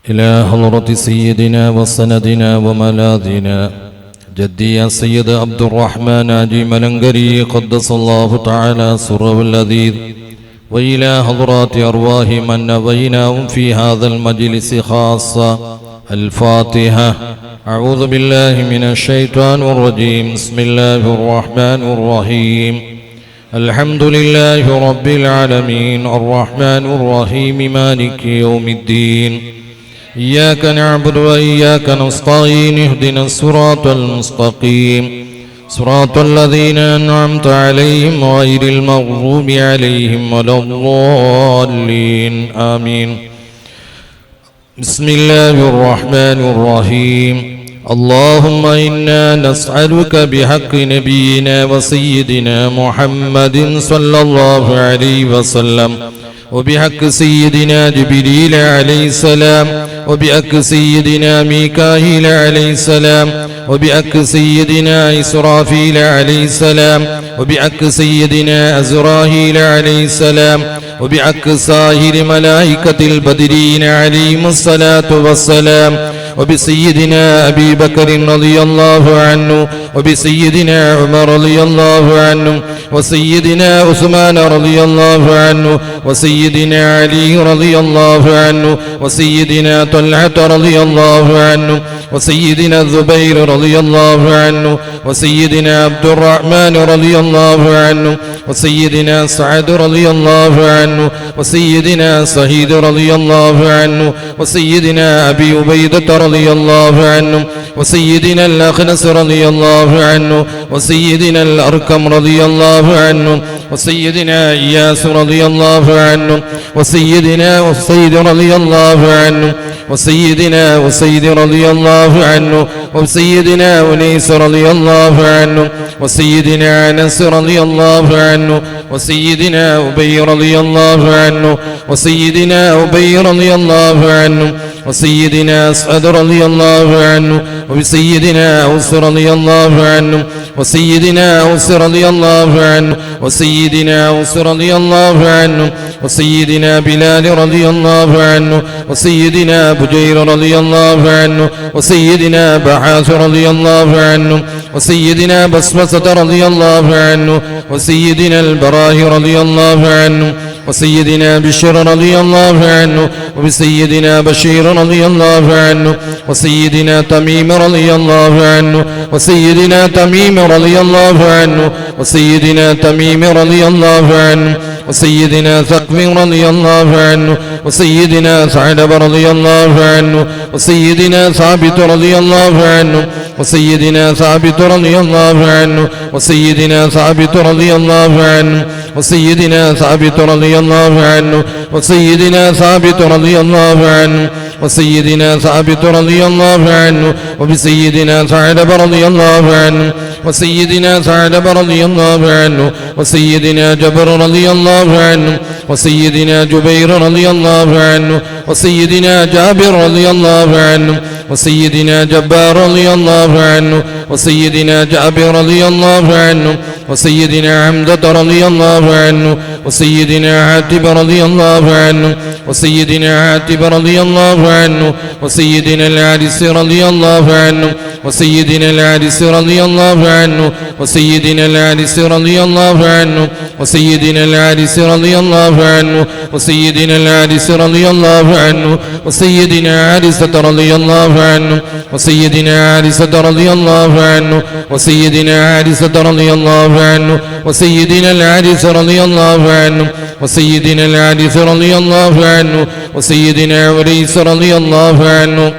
إلى حضرة سيدنا وسندنا وملاذنا جدي سيد عبد الرحمن حاجي ملنگري قدس الله تعالى سره اللذيذ، وإلى حضرات أرواح من نويناهم في هذا المجلس خاصة. الفاتحة. أعوذ بالله من الشيطان الرجيم. بسم الله الرحمن الرحيم. الحمد لله رب العالمين الرحمن الرحيم مالك يوم الدين. إياك نعبد وإياك نستعين. اهدنا الصراط المستقيم صراط الذين أنعمت عليهم غير المغضوب عليهم ولا الضالين آمين. بسم الله الرحمن الرحيم. اللهم إنا نسألك بحق نبينا وسيدنا محمد صلى الله عليه وسلم، وبحق سيدنا جبريل عليه السلام، وبحق سيدنا ميكائيل عليه السلام، وبحق سيدنا إسرافيل عليه السلام، وبحق سيدنا أزراهيل عليه السلام، وبحق سائر ملائكة البدرين عليهم الصلاة والسلام، وبسيدنا أبي بكر رضي الله عنه، وبسيدنا عمر رضي الله عنه، وسيدنا عثمان رضي الله عنه، وسيدنا علي رضي الله عنه، وسيدنا طلحة رضي الله عنه، وسيدنا الزبير رضي الله عنه، وسيدنا عبد الرحمن رضي الله عنه، وسيدنا سعد رضي الله عنه، وسيدنا سعيد رضي الله عنه، وسيدنا أبي عبيدة رضي الله عنه، وسيدنا الأخنس رضي الله عنه، وسيدنا الأركم رضي الله عنه، وسيدنا إياس رضي الله عنه، وسيدنا أسيد رضي الله عنه، وسيدنا أسيد رضي الله عنه، وسيدنا أنيس رضي الله عنه، وسيدنا أنس رضي الله عنه، وسيدنا أبي رضي الله عنه، وسيدنا أبي رضي الله عنه، وسيدنا أسعد رضي الله عنه، وسيدنا أوس رضي الله عنه، وسيدنا أوس رضي الله عنه، وسيدنا أوس رضي الله عنه، وسيدنا بلال رضي الله عنه، وسيدنا بجير رضي الله عنه، وسيدنا بعاث رضي الله عنه، وسيدنا بسمسة رضي الله عنه، وسيدنا البراء رضي الله عنه، وسيدنا بشر رضي الله عنه، وسيدنا بشير رضي الله عنه، وسيدنا تميم رضي الله عنه، وسيدنا تميم رضي الله عنه، وسيدنا تميم رضي الله عنه، وسيدنا ثقف رضي الله عنه، وسيدنا ثعلب رضي الله عنه، وسيدنا ثابت رضي الله عنه، وسيدنا ثابت رضي الله عنه، وسيدنا ثابت رضي الله عنه، وسيدنا ثابت رضي الله عنه، وسيدنا ثابت رضي الله عنه، وسيدنا ثابت رضي الله عنه، وبسيدنا ثعلب رضي الله عنه، وسيدنا ثعلب رضي الله عنه، وسيدنا جبر رضي الله عنه، وسيدنا جبير رضي الله عنه، وسيدنا جابر رضي الله عنه، وسيدنا جبار رضي الله عنه، وسيدنا جابر رضي الله عنه، وسيدنا حمدة رضي الله عنه، وسيدنا عاتب رضي الله عنه، وسيدنا عاتب رضي الله عنه، وسيدنا العارس رضي الله عنه، وسيدنا العارس رضي الله عنه، وسيدنا العارس رضي الله عنه، وسيدنا العارس رضي الله عنه، وسيدنا العارس رضي الله عنه، وسيدنا عارسة رضي الله عنه، وسيدنا عارسة رضي الله عنه، وسيدنا عارسة رضي الله عنه، وسيدنا العارس رضي الله عنه، وسيدنا العارس رضي الله عنه، وسيدنا عريس رضي الله عنه،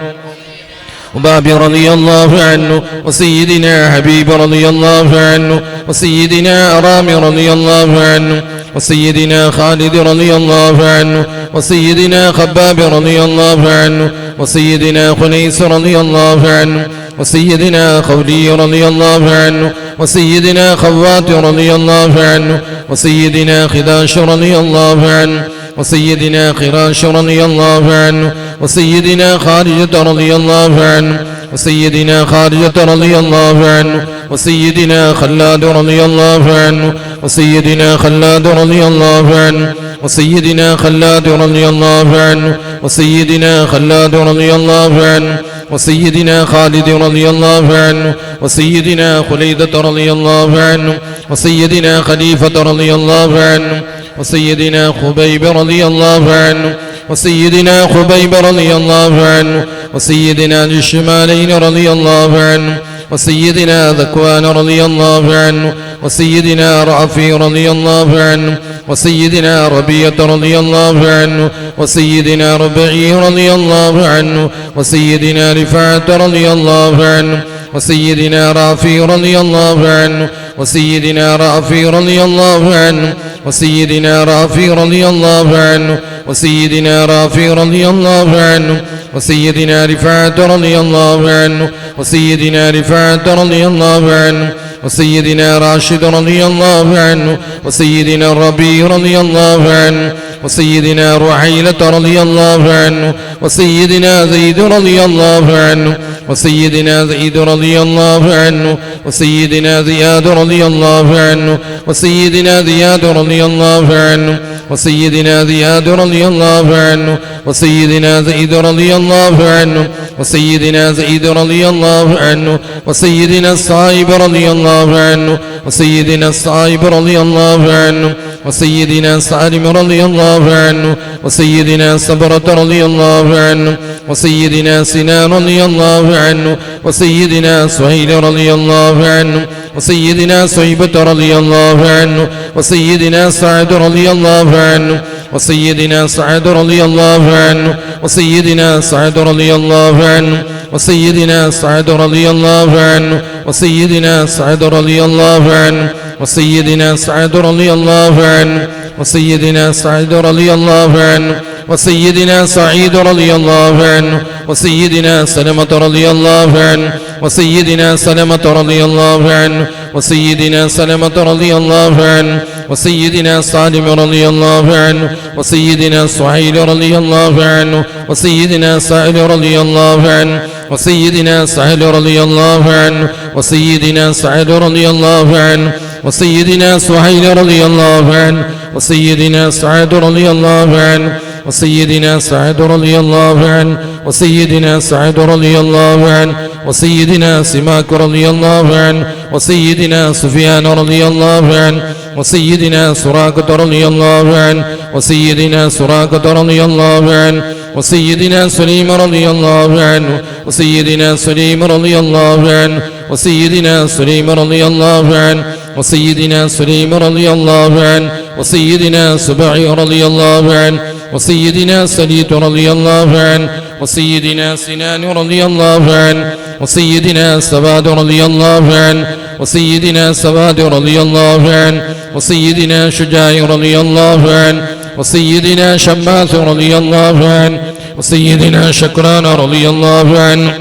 وباب رضي الله عنه، وسيدنا حبيب رضي الله عنه، وسيدنا أرام رضي الله عنه، وسيدنا خالد رضي الله عنه، وسيدنا خباب رضي الله عنه، وسيدنا خنيس رضي الله عنه، وسيدنا خولي رضي الله عنه، وسيدنا خوات رضي الله عنه، وسيدنا خداش رضي الله عنه، وسيدنا خراش رضي الله عنه، وسيدنا خارجة رضي الله عنه، وسيدنا خارجة رضي الله عنه، وسيدنا خلاد رضي الله عنه، وسيدنا خلاد رضي الله عنه، وسيدنا خلاد رضي الله عنه، وسيدنا خلاد رضي الله عنه وسيدنا خالد رضي الله عنه وسيدنا خليدة رضي الله عنه وسيدنا خليفة رضي الله عنه وسيدنا خبيب رضي الله عنه وسيدنا خبيب رضي الله عنه وسيدنا ذي الشمالين رضي الله عنه وسيدنا ذكوان رضي الله عنه وسيدنا رافي رضي الله عنه وسيدنا ربيعة رضي الله عنه وسيدنا ربعي رضي الله عنه وسيدنا رفاعة رضي الله عنه وسيدنا رافي رضي الله عنه وسيدنا رافي رضي الله عنه وسيدنا رافي رضي الله عنه وسيدنا رافي رضي الله عنه وسيدنا رفاعة رضي الله عنه وسيدنا رفاعة رضي الله عنه وسيدنا راشد رضي الله عنه وسيدنا الربيع رضي الله عنه وسيدنا رحيلة رضي الله عنه وسيدنا زيد رضي الله عنه وسيدنا زيد رضي الله عنه وسيدنا زياد رضي الله عنه وسيدنا زياد رضي الله عنه وسيدنا زياد رضي الله عنه وسيدنا زيد رضي الله عنه وسيدنا زيد رضي الله عنه وسيدنا الصائب رضي الله عنه وسيدنا الصائب رضي الله عنه وسيدنا سالم رضي الله عنه وسيدنا صبرة رضي الله عنه وسيدنا سنان رضي الله عنه وسيدنا سهيل رضي الله عنه وسيدنا صيبة رضي الله عنه وسيدنا سعد رضي الله عنه وسيدنا سعد رضي الله عنه وسيدنا سعد رضي الله عنه وسيدنا سعد رضي الله عنه وسيدنا سعد رضي الله عنه وسيدنا سعد رضي الله عنه وسيدنا سعد رضي الله عنه وسيدنا سعيد رضي الله عنه وسيدنا سلمة رضي الله عنه وسيدنا سلمة رضي الله عنه وسيدنا سلمة رضي الله عنه وسيدنا سالم رضي الله عنه وسيدنا سهيل رضي الله عنه وسيدنا سائل رضي الله عنه وسيدنا سهل رضي الله عنه وسيدنا سعد رضي الله عنه وسيدنا سهيل رضي الله عنه وسيدنا سعد رضي الله عنه وسيدنا سعد رضي الله عنه وسيدنا سعد رضي الله عنه وسيدنا سماك رضي الله عنه وسيدنا سفيان رضي الله عنه وسيدنا سراقة رضي الله عنه وسيدنا سراقة رضي الله عنه وسيدنا سليم رضي الله عنه وسيدنا سليم رضي الله عنه وسيدنا سليم رضي الله عنه وسيدنا سليم رضي الله عنه وسيدنا سبعي رضي الله عنه وسيدنا سليت رضي الله عنه وسيدنا سنان رضي الله عنه وسيدنا سواد رضي الله عنه وسيدنا سواد رضي الله عنه وسيدنا شجاع رضي الله عنه وسيدنا شماس رضي الله عنه وسيدنا شكران رضي الله عنه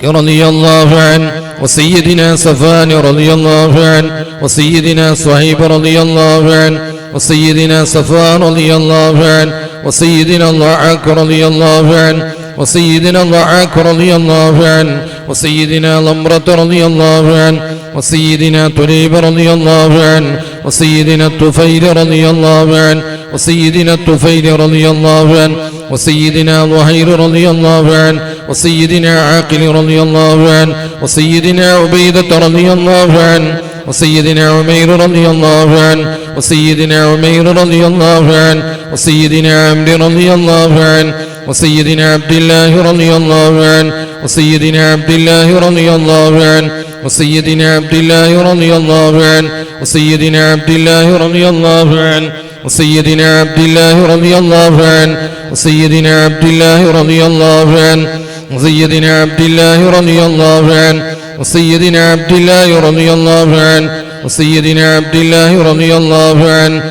رضي الله عنه وسيدنا صفان رضي الله عنه وسيدنا صهيب رضي الله عنه وسيدنا صفان رضي الله عنه وسيدنا الضحاك رضي الله عنه وسيدنا الضحاك رضي الله عنه وسيدنا لمرة رضي الله عنه وسيدنا تريب رضي الله عنه وسيدنا الطفيل رضي الله عنه وسيدنا الطفيل رضي الله عنه وسيدنا ظهير رضي الله عنه وسيدنا عاقل رضي الله عنه وسيدنا عبيدة رضي الله عنه وسيدنا عمير رضي الله عنه وسيدنا عمير رضي الله عنه وسيدنا عمرو رضي الله عنه وسيدنا عبد الله رضي الله عنه وسيدنا عبد الله رضي الله عنه وسيدنا عبد الله رضي الله عنه وسيدنا عبد الله رضي الله عنه وسيدنا عبد الله رضي الله عنه وسيدنا عبد الله رضي الله عنه وسيدنا عبد الله رضي الله عنه وسيدنا عبد الله رضي الله عنه وسيدنا عبد الله رضي الله عنه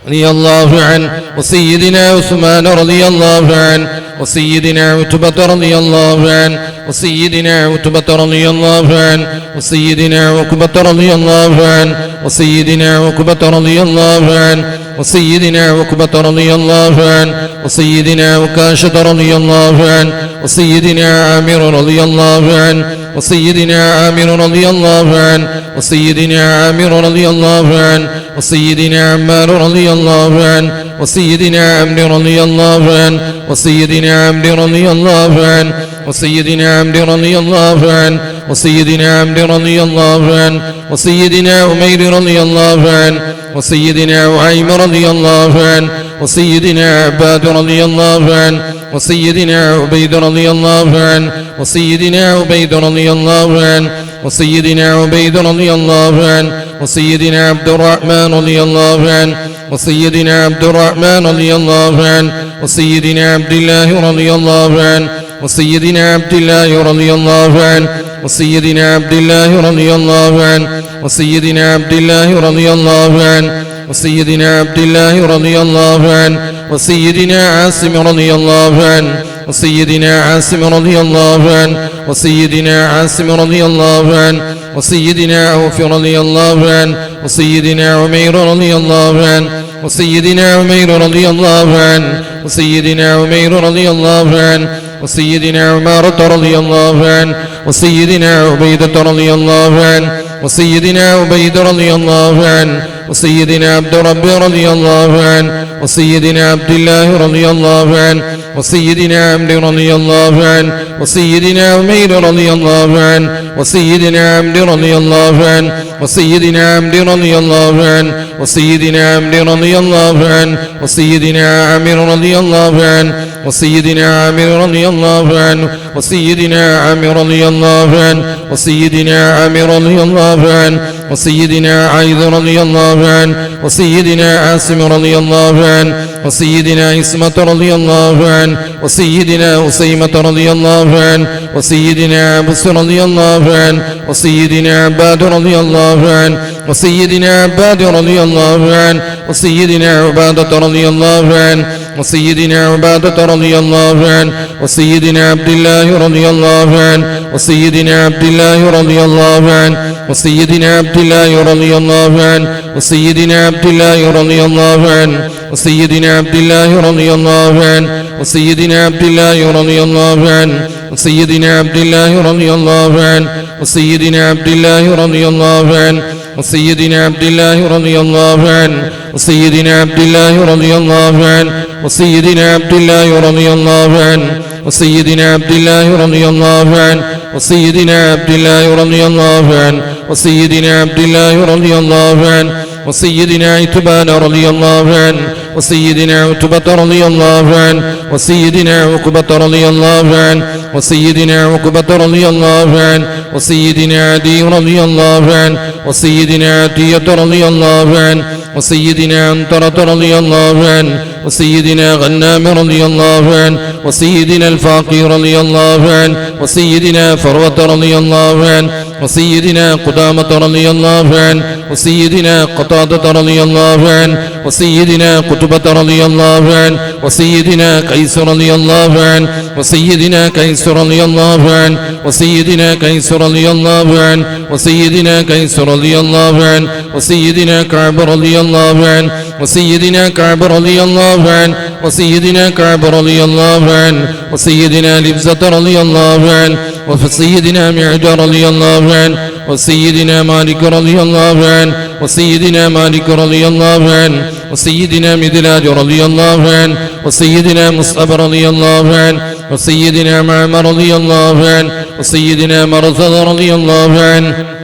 رضي الله عنه وسيدنا عثمان رضي الله عنه وسيدنا عتبة رضي الله عنه وسيدنا عتبة رضي الله عنه وسيدنا عقبة رضي الله عنه وسيدنا عقبة رضي الله عنه وسيدنا عقبة رضي الله عنه وسيدنا عكاشة رضي الله عنه وسيدنا عامر رضي الله عنه وسيدنا عامر رضي الله عنه وسيدنا عامر رضي الله عنه وسيدنا عمار رضي الله عنه وسيدنا عمرو رضي الله عنه وسيدنا عمرو رضي الله عنه وسيدنا عمرو رضي الله عنه وسيدنا عمرو رضي الله عنه وسيدنا عمير رضي الله عنه وسيدنا وعيم رضي الله عنه وسيدنا عباد رضي الله عنه وسيدنا عبيد رضي الله عنه وسيدنا عبيد رضي الله عنه وسيدنا عبيد رضي الله عنه وسيدنا عبد الرحمن رضي الله عنه وسيدنا عبد الرحمن رضي الله عنه وسيدنا عبد الله رضي الله عنه وسيدنا عبد الله رضي الله عنه وسيدنا عبد الله رضي الله عنه وسيدنا عبد الله رضي الله عنه وسيدنا عبد الله رضي الله عنه وسيدنا عاصم رضي الله عنه وسيدنا عاصم رضي الله عنه وسيدنا عاصم رضي الله عنه وسيدنا عوف رضي الله عنه وسيدنا عمير رضي الله عنه وسيدنا عمير رضي الله عنه وسيدنا عمير رضي الله عنه وسيدنا عمارة رضي الله عنه وسيدنا عبيدة رضي الله عنه وسيدنا عبيد رضي الله عنه وسيدنا عبد رب رضي الله عنه وسيدنا عبد الله رضي الله عنه وسيدنا عمرو رضي الله عنه وسيدنا عمير رضي الله عنه وسيدنا عمرو رضي الله عنه وسيدنا عمرو رضي الله عنه وسيدنا عمرو رضي الله عنه وسيدنا عامر رضي الله عنه وسيدنا عامر رضي الله عنه وسيدنا عامر رضي الله عنه وسيدنا عامر رضي الله عنه وسيدنا عايذ رضي الله عنه وسيدنا عاصم رضي الله عنه وسيدنا عصمة رضي الله عنه وسيدنا أسيمة رضي الله عنه وسيدنا عبس رضي الله عنه وسيدنا عباد رضي الله عنه وسيدنا عباد رضي الله عنه وسيدنا عبادة رضي الله عنه وسيدنا عبادة رضي الله عنه وسيدنا عبد الله رضي الله عنه وسيدنا عبد الله رضي الله عنه وسيدنا عبد الله رضي الله عنه وسيدنا عبد الله رضي الله عنه وسيدنا عبد الله رضي الله عنه وسيدنا عبد الله رضي الله عنه وسيدنا عبد الله رضي الله عنه وسيدنا عبد الله رضي الله عنه وسيدنا عبد الله رضي الله عنه وسيدنا عبد الله رضي الله عنه وسيدنا عبد الله رضي الله عنه وسيدنا عبد الله رضي الله عنه وسيدنا عبد الله رضي الله عنه وسيدنا عبد الله رضي الله عنه وسيدنا عتبان رضي الله عنه وسيدنا عتبة رضي الله عنه وسيدنا عقبة رضي الله عنه وسيدنا عقبة رضي الله عنه وسيدنا عدي رضي الله عنه وسيدنا عتية رضي الله عنه وسيدنا عنترة رضي الله عنه وسيدنا غنام رضي الله عنه وسيدنا الفاقي رضي الله عنه وسيدنا فروة رضي الله عنه وسيدنا قدامة رضي الله عنه وسيدنا قتادة رضي الله عنه وسيدنا قتبة رضي الله عنه وسيدنا قيس رضي الله عنه وسيدنا قيس رضي الله عنه وسيدنا قيس رضي الله عنه وسيدنا قيس رضي الله عنه وسيدنا كعب رضي الله عنه وسيدنا كعب رضي الله عنه وسيدنا كعب رضي الله عنه وسيدنا لبزة رضي الله عنه وسيدنا معد رضي الله عنه وسيدنا مالك رضي الله عنه وسيدنا مالك رضي الله عنه وسيدنا مدلاج رضي الله عنه وسيدنا مصعب رضي الله عنه وسيدنا معمر رضي الله عنه وسيدنا مرثد رضي الله عنه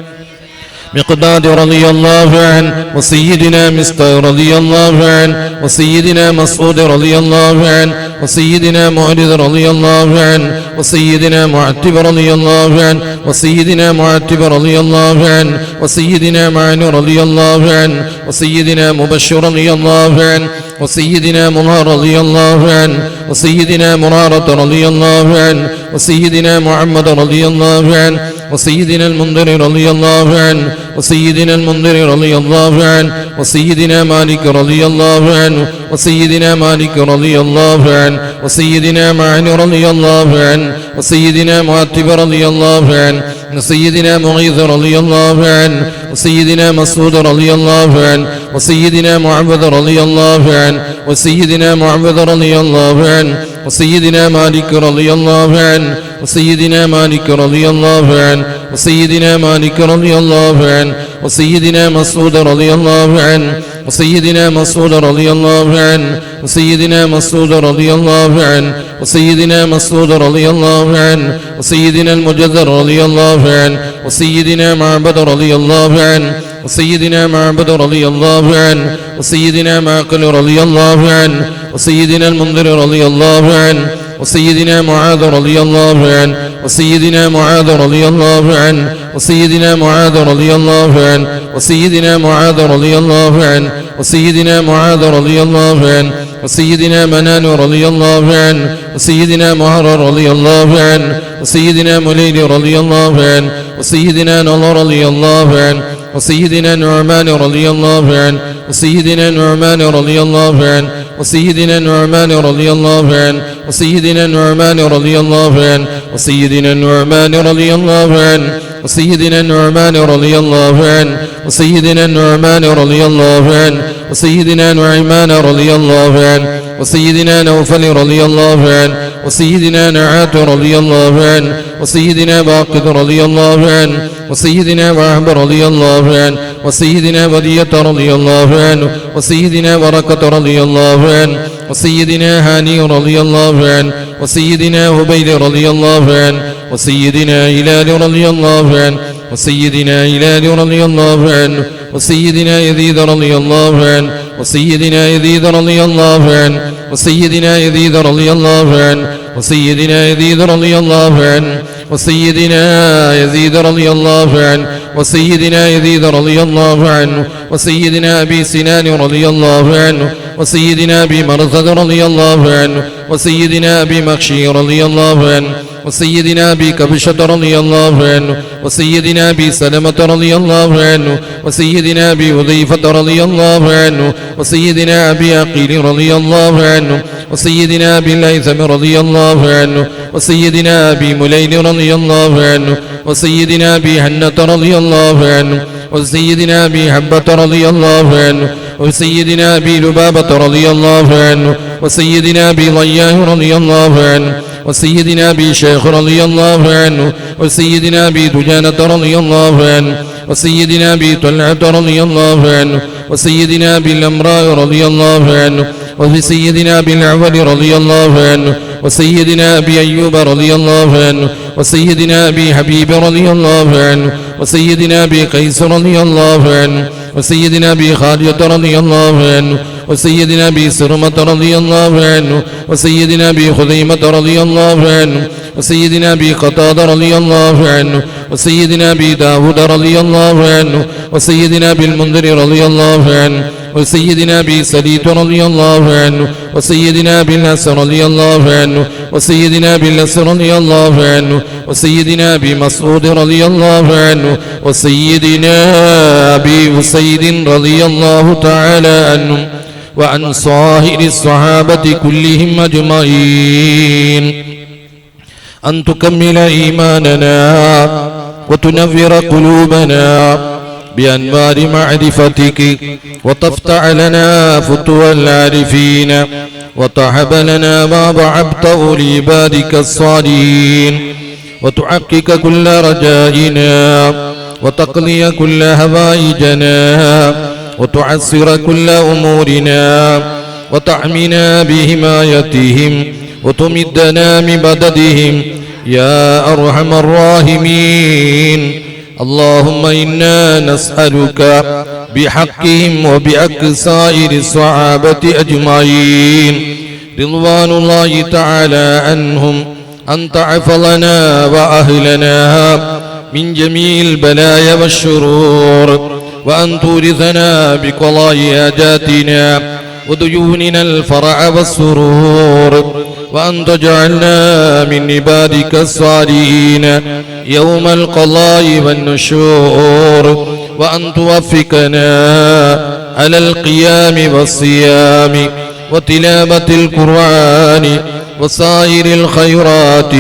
مقداد رضي الله عنه وسيدنا مستر رضي الله عنه وسيدنا مسعود رضي الله عنه وسيدنا معرض رضي الله عنه وسيدنا معتب رضي الله عنه وسيدنا معتب رضي الله عنه وسيدنا معن رضي الله عنه وسيدنا مبشر رضي الله عنه وسيدنا منار رضي الله عنه وسيدنا مرارة رضي الله عنه وسيدنا محمد رضي الله عنه وسيدنا المنذر رضي الله عنه وسيدنا المنذر رضي الله عنه وسيدنا مالك رضي الله عنه وسيدنا مالك رضي الله عنه وسيدنا معن رضي الله عنه وسيدنا معتب رضي الله عنه وسيدنا مغيث رضي الله عنه وسيدنا مسعود رضي الله عنه وسيدنا معبد رضي الله عنه وسيدنا معبد رضي الله عنه وسيدنا مالك رضي الله عنه وسيدنا مالك رضي الله عنه وسيدنا مالك رضي الله عنه وسيدنا مسعود رضي الله عنه وسيدنا مسعود رضي الله عنه وسيدنا مسعود رضي الله عنه وسيدنا مسعود رضي الله عنه وسيدنا المجذر رضي الله عنه وسيدنا معبد رضي الله عنه وسيدنا معبد رضي الله عنه وسيدنا معقل رضي الله عنه وسيدنا المنذر رضي الله عنه وسيدنا معاذ رضي الله عنه وسيدنا معاذ رضي الله عنه وسيدنا معاذ رضي الله عنه وسيدنا معاذ رضي الله عنه وسيدنا معاذ رضي الله عنه وسيدنا منان رضي الله عنه وسيدنا مهر رضي الله عنه وسيدنا مليل رضي الله عنه وسيدنا نضر رضي الله عنه وسيدنا نعمان رضي الله عنه وسيدنا نعمان رضي الله عنه وسيدنا نعمان رضي الله عنه وسيدنا نعمان رضي الله عنه وسيدنا نعمان رضي الله عنه وسيدنا نعمان رضي الله عنه وسيدنا نعمان رضي الله عنه وسيدنا نعمان رضي الله عنه وسيدنا نوفل رضي الله عنه وسيدنا نعات رضي الله عنه وسيدنا باقد رضي الله عنه وسيدنا وهب رضي الله عنه وسيدنا ودية رضي الله عنه وسيدنا بركة رضي الله عنه وسيدنا هاني رضي الله عنه وسيدنا هبيل رضي الله عنه وسيدنا هلال رضي الله عنه وسيدنا هلال رضي الله عنه وسيدنا يزيد رضي الله عنه وسيدنا يزيد رضي الله عنه وسيدنا يزيد رضي الله عنه وسيدنا يزيد رضي الله عنه وسيدنا يزيد رضي الله عنه وسيدنا يزيد رضي الله عنه وسيدنا أبي سنان رضي الله عنه وسيدنا أبي مرثد رضي الله عنه وسيدنا أبي مخشي رضي الله عنه وسيدنا أبي كبشة رضي الله عنه وسيدنا أبي سلمة رضي الله عنه وسيدنا أبي حذيفة رضي الله عنه وسيدنا أبي عقيل رضي الله عنه وسيدنا أبي الهيثم رضي الله عنه وسيدنا أبي مليل رضي الله عنه وسيدنا أبي حنة رضي الله عنه وسيدنا أبي حبة رضي الله عنه وسيدنا أبي لبابة رضي الله عنه وسيدنا أبي ضياه رضي الله عنه وسيدنا أبي شيخ رضي الله عنه وسيدنا أبي دجانة رضي الله عنه وسيدنا أبي طلحة رضي الله عنه وسيدنا أبي الأمراء رضي الله عنه وسيدنا أبي الأعول رضي الله عنه وسيدنا أبي أيوب رضي الله عنه وسيدنا أبي حبيب رضي الله عنه وسيدنا أبي قيس رضي الله عنه وسيدنا أبي خارجة رضي الله عنه وسيدنا أبي سرمة رضي الله عنه وسيدنا أبي خزيمة رضي الله عنه وسيدنا أبي قتادة رضي الله عنه وسيدنا أبي داود رضي الله عنه وسيدنا أبي المنذر رضي الله عنه وسيدنا أبي سليط رضي الله عنه وسيدنا أبي الأسر رضي الله عنه وسيدنا أبي الأسر رضي الله عنه وسيدنا أبي مسعود رضي الله عنه وسيدنا أبي أسيد رضي الله تعالى عنه وعن صاهر الصحابة كلهم أجمعين أن تكمل إيماننا وتنور قلوبنا بأنوار معرفتك وتفتح لنا فتوى العارفين وتحب لنا ما ضعبته لعبادك الصالحين وتحقق كل رجائنا وتقضي كل هوائجنا وتعسر كل أمورنا وتحمنا بحمايتهم وتمدنا بمددهم يا أرحم الراحمين اللهم إنا نسألك بحقهم وبحق سائر الصحابة أجمعين رضوان الله تعالى عنهم أن تحفظنا وأهلنا من جميع البلايا والشرور وأن تورثنا بقضاء حاجاتنا وديوننا الفرح والسرور وأن تجعلنا من عبادك الصالحين يوم القضاء والنشور، وأن توفقنا على القيام والصيام وتلاوة القرآن وسائر الخيرات،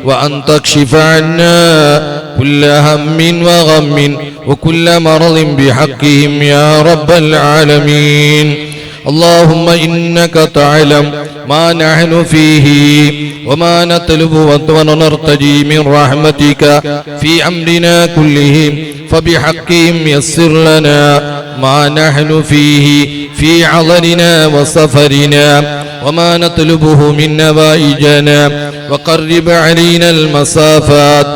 وأن تكشف عنا كل هم وغم وكل مرض بحقهم يا رب العالمين. اللهم إنك تعلم ما نحن فيه وما نطلب ونرتجي من رحمتك في أمرنا كلهم، فبحقهم يسر لنا ما نحن فيه في عضلنا وسفرنا وما نطلبه من نوائجنا، وقرب علينا المسافات،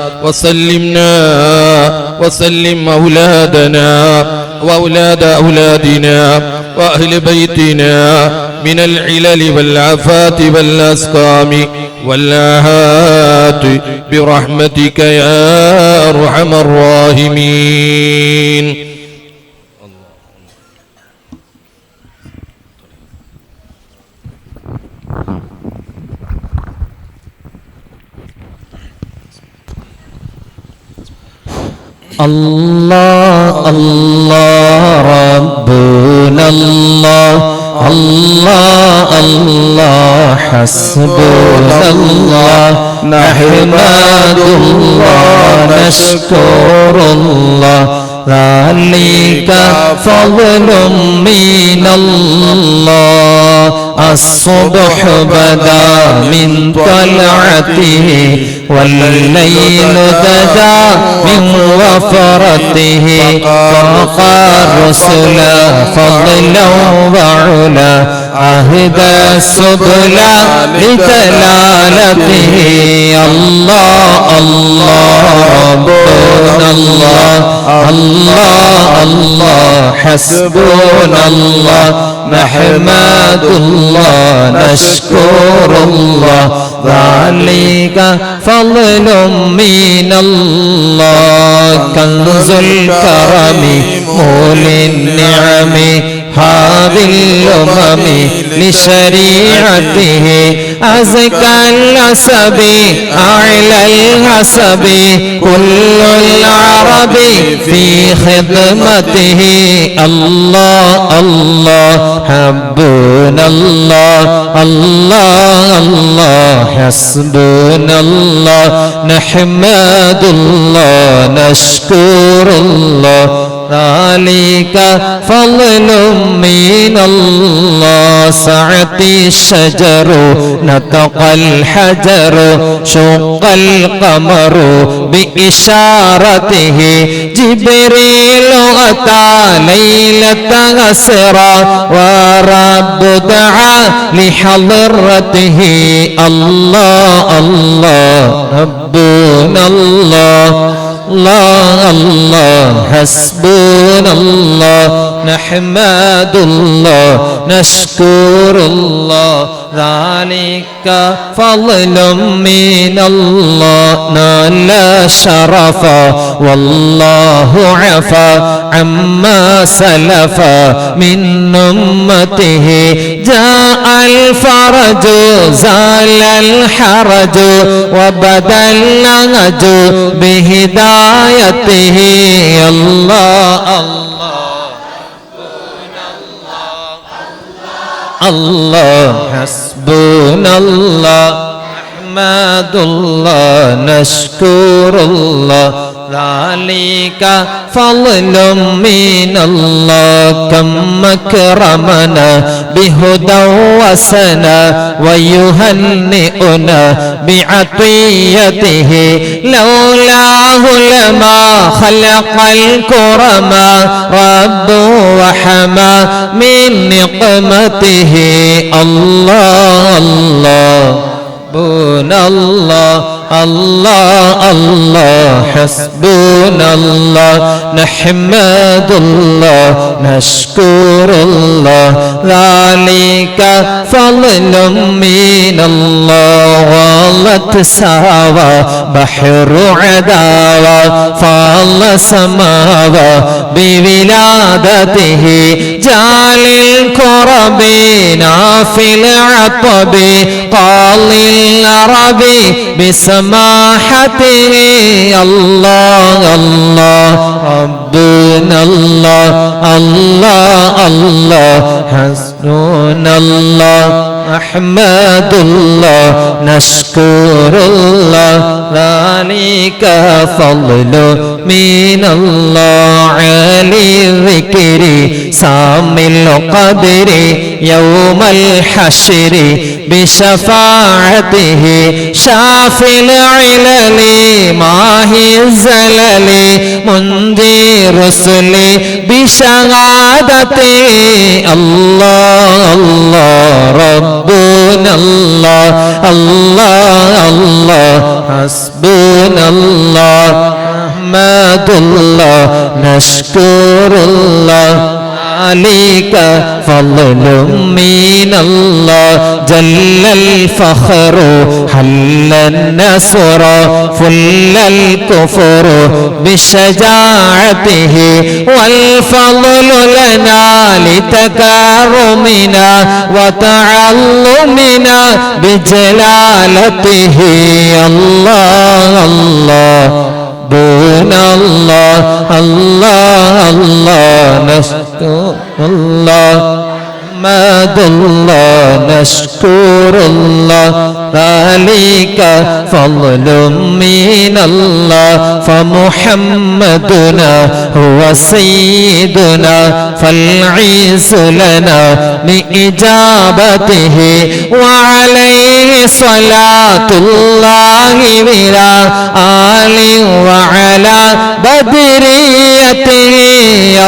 وسلم أولادنا وأولاد أولادنا وأهل بيتنا من العلل والعافات والأسقام والآهات برحمتك يا أرحم الراحمين. الله الله ربنا الله الله الله حسبنا الله نحمد الله نشكر الله ذلك فضل من الله الصبح بدا من طلعته والليل دجا من وفرته فوقى الرسل فضلا وعلا أهدى السبل لدلالته. الله الله ربنا الله الله الله حسبنا الله نحمد الله نشكر الله ذلك فضل من الله كنز الكرم مول النعم هذه الأمم لشريعته أزكى النسب أعلى الحسب كل العرب في خدمته. الله الله حبنا الله الله الله حسبنا الله نحمد الله نشكر الله ذلك فضل من الله. سعت الشجر نطق الحجر شق القمر بإشارته جبريل أتى ليلة أسرى ورب دعا لحضرته. الله الله ربنا الله الله الله حسبنا الله نحمد الله نشكر الله ذلك فضل من الله. نال الشرف والله عفا عما سلف من أمته جاء الفرج زال الحرج وبدا النهج بهدايته. الله الله حسبنا الله نحمد الله نشكر الله ذلك فضل من الله. كم أكرمنا بهدى وسنا ويهنئنا بعطيته لولاه لما خلق الكرما رب وحما من نقمته. الله الله حسبنا الله الله الله حسبنا الله نحمد الله نشكر الله ذلك فضل من الله. طالت ساوى بحر عداوى فاض سماوى بولادته جال الكرب نافي العطب قاضي العرب بسماحته الله الله ربنا الله الله الله حسبنا الله أحمد الله نشكر الله ذلك فضل من الله علي الذكر سامي القدر يوم الحشر بشفاعته شافي العلل ماهي الزلل منجي رسل بشهادته الله الله ربنا الله الله الله حسبنا الله أحمد الله نشكر الله عليك فضل من الله جل الفخر حل النصر فل الكفر بشجاعته والفضل لنا لتكرمنا وتعلمنا بجلالته الله الله دون الله الله الله نشكر الله أحمد الله نشكر الله ذلك فضل من الله فمحمدنا هو سيدنا فالعز لنا لإجابته وعليه صلاة الله بلا آل وعلى بدريته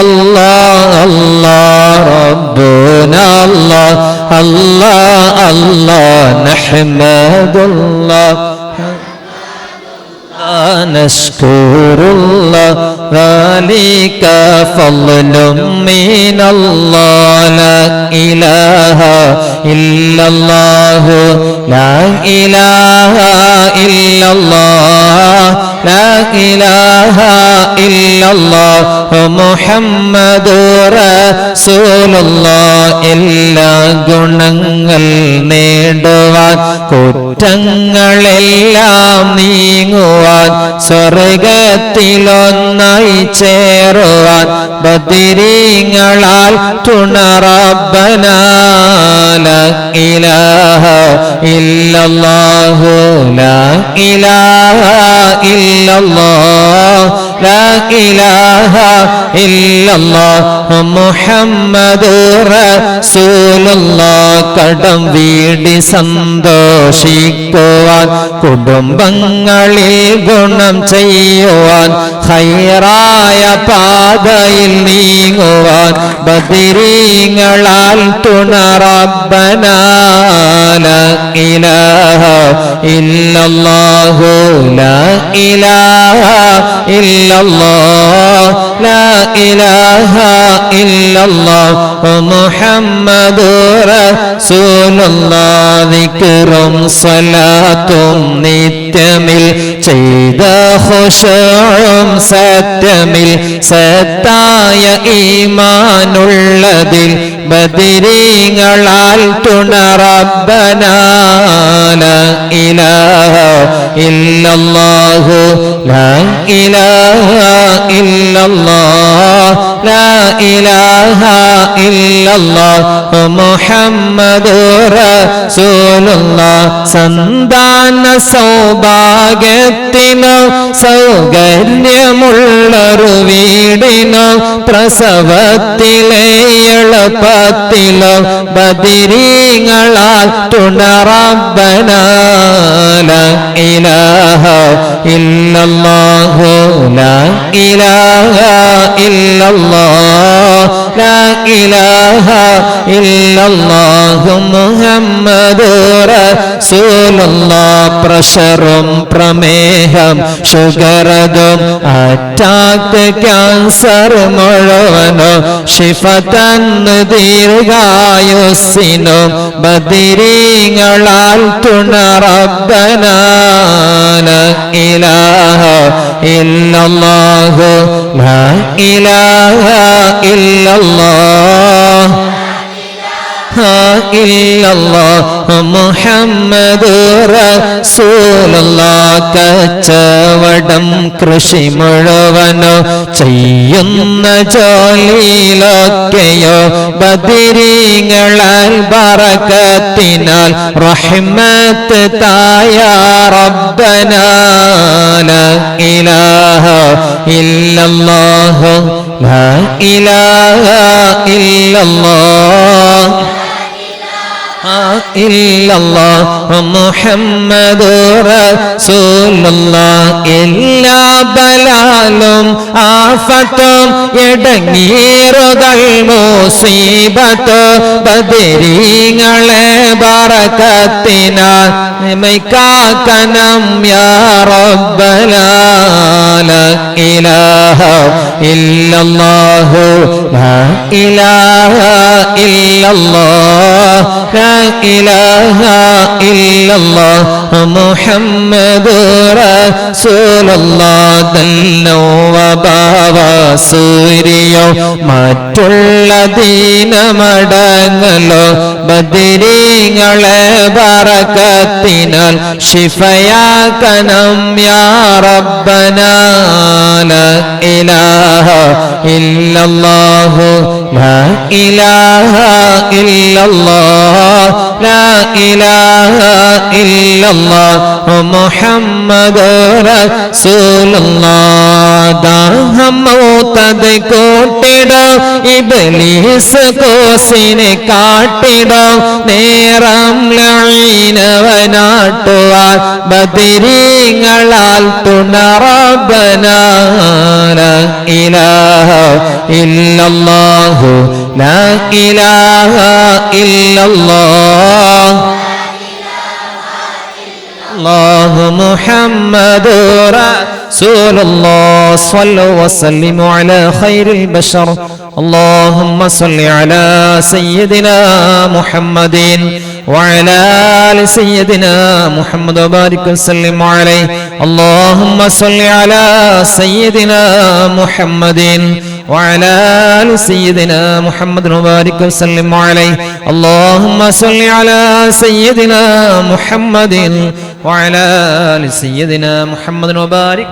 الله الله ربنا الله الله الله نحمد الله نشكر الله ذلك فضل من الله لا إله إلا الله لا إله إلا الله لا إله إلا الله محمد رسول الله എല്ലാ ഗുണങ്ങൾ നേടുവാൻ കുറ്റങ്ങളെല്ലാം നീങ്ങുവാൻ സ്വർഗത്തിലൊന്നായി ചേരുവാൻ ബദരീങ്ങളാൽ തുണറബ്ബന ലാ ഇലാഹ ഇല്ലല്ലാഹു ലാ ഇലാഹ ഇല്ലല്ലാഹ് ലാ ഇലാഹ ഇല്ലല്ലാഹ് മുഹമ്മദുർ റസൂലുള്ളാഹ് കടം വീടി സന്തോഷിക്കുവാൻ കുടുംബങ്ങളിൽ ഗുണം ചെയ്യുവാൻ ഖൈറായ പാതയിൽ നീങ്ങുവാൻ ബദരീങ്ങളാൽ തുണറബ്ബന ലാ ഇലാഹ ഇല്ലല്ലാഹു ലാ ഇലാഹ ഇല്ലല്ലാഹ് ലാ ഇലാഹ ഇല്ലല്ലാഹ് മുഹമ്മദുർ റസൂലുള്ളാഹ് ദിക്റും സ്വലാത്തും നിത്യമിൽ ചെയ്ത ഖുശൂഉം സത്യമിൽ സത്തായ ഈമാനുള്ളതിൽ ബദരീങ്ങളാൽ തുണറബ്ബന ലാ ഇലാഹ ഇല്ലല്ലാഹു ലാ ഇലാഹ ഇല്ലല്ലാഹ് ലാ ഇലാഹ ഇല്ലല്ലാഹ് മുഹമ്മദുർ റസൂലുള്ളാഹ് സന്താന സൗഭാഗ്യത്തിനോ സൗകര്യമുള്ളൊരു വീടിനോ പ്രസവത്തിലെ എളുപ്പത്തിലോ ബദരീങ്ങളാൽ തുണറബ്ബന ലാ ഇലാഹ ഇല്ലല്ലാഹു ലാ ഇലാഹ ഇല്ലല്ലാഹ് ലാ ഇലാഹ ഇല്ലല്ലാഹു മുഹമ്മദുർ റസൂലുള്ളാഹ് പ്രഷറും പ്രമേഹം ഷുഗറതും അറ്റാക്ക് ക്യാൻസർ മുഴുവനോ ശിഫ തന്ന് ദീർഘായുസ്സിനും ബദരീങ്ങളാൽ തുണ റബ്ബനാ ലാ ഇലാഹ ഇല്ലല്ലാഹു ലാ ഇലാഹ ഇല്ലല്ലാഹ് മുഹമ്മദ് റസൂലുള്ളാഹ് കച്ചവടം കൃഷി മുഴുവനോ ചെയ്യുന്ന ജോലിയിലൊക്കെയോ ബദരീങ്ങളാൽ ബറകത്തിനാൽ റഹ്മത്ത് തായ റബ്ബനാ ലാ ഇലാഹ ഇല്ലല്ലാഹു ലാ ഇലാഹ ഇല്ലല്ലാഹ് ഇല്ലല്ലാഹു മുഹമ്മദ് റസൂലുള്ളാഹ് എല്ലാ ബലാലും ആഫത്തും എടങ്ങീറുകൾ മുസീബത്ത് ബദരീങ്ങളെ ബറകത്തിനാൽ കാക്കണം യാ റബ്ബനാ ലാ ഇലാഹ ഇല്ലല്ലാഹു ലാ ഇലാഹ ഇല്ലല്ലാഹ് ലാ ഇലാഹ ഇല്ലല്ലാഹ് മുഹമ്മദ് റസൂലുള്ളാഹ് സൂര്യോ മറ്റുള്ള ദീനമടങ്ങലോ ബദരീങ്ങളെ ബറകത്തിനാൽ ശിഫയാക്കണം യാ റബ്ബനാ ലാ ഇലാഹ ഇല്ലല്ലാഹു ലാ ഇലാഹ ഇല്ലല്ലാഹ് ലാ ഇലാഹ ഇല്ലല്ലാഹ് മുഹമ്മദ് റസൂലുള്ളാഹ് ദാഹം മൗതദ് കൂട്ടിടും ഇബ്ലീസ് കോസിനെ കാട്ടിടും നേരം ലഈനവനാട്ടുവാൻ ബദരീങ്ങളാൽ തുണ റബ്ബനാ ലാ ഇലാഹ ഇല്ലല്ലാഹു ലാ ഇലാഹ ഇല്ലല്ലാഹ് അല്ലാഹു മുഹമ്മദ് റസൂലുള്ളാഹ് സ്വല്ലല്ലാഹു വസല്ലിമു അലാ ഖൈറിൽ ബശർ اللهم صل على سيدنا محمد وعلى آل سيدنا محمد وبارك وسلم عليه اللهم صل على سيدنا محمد وعلى آل سيدنا محمد وبارك وسلم عليه اللهم صل على سيدنا محمد وعلى آل سيدنا محمد وبارك